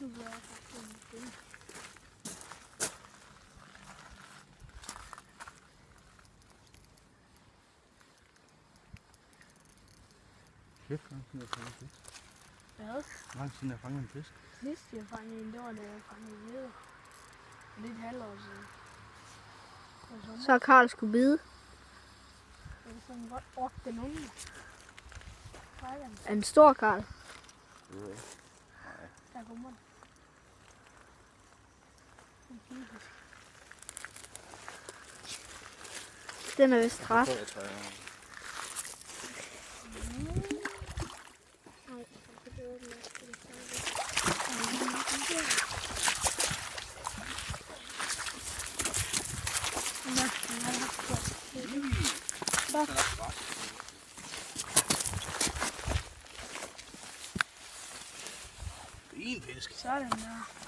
Nu vil jeg faktisk finde. Kæft, hvor lang tid har fanget en fisk? Hvad? Hvor lang tid har fanget en fisk? Sidst jeg fangede en, det var da jeg fangede jæder. Det er et halvår siden. Så Karl skulle bide. Det er sådan godt ork den unge. Er en stor Karl? Nej. Der kommer den. En pigefisk. Den er vist træt. Jeg tror, jeg Sådan der.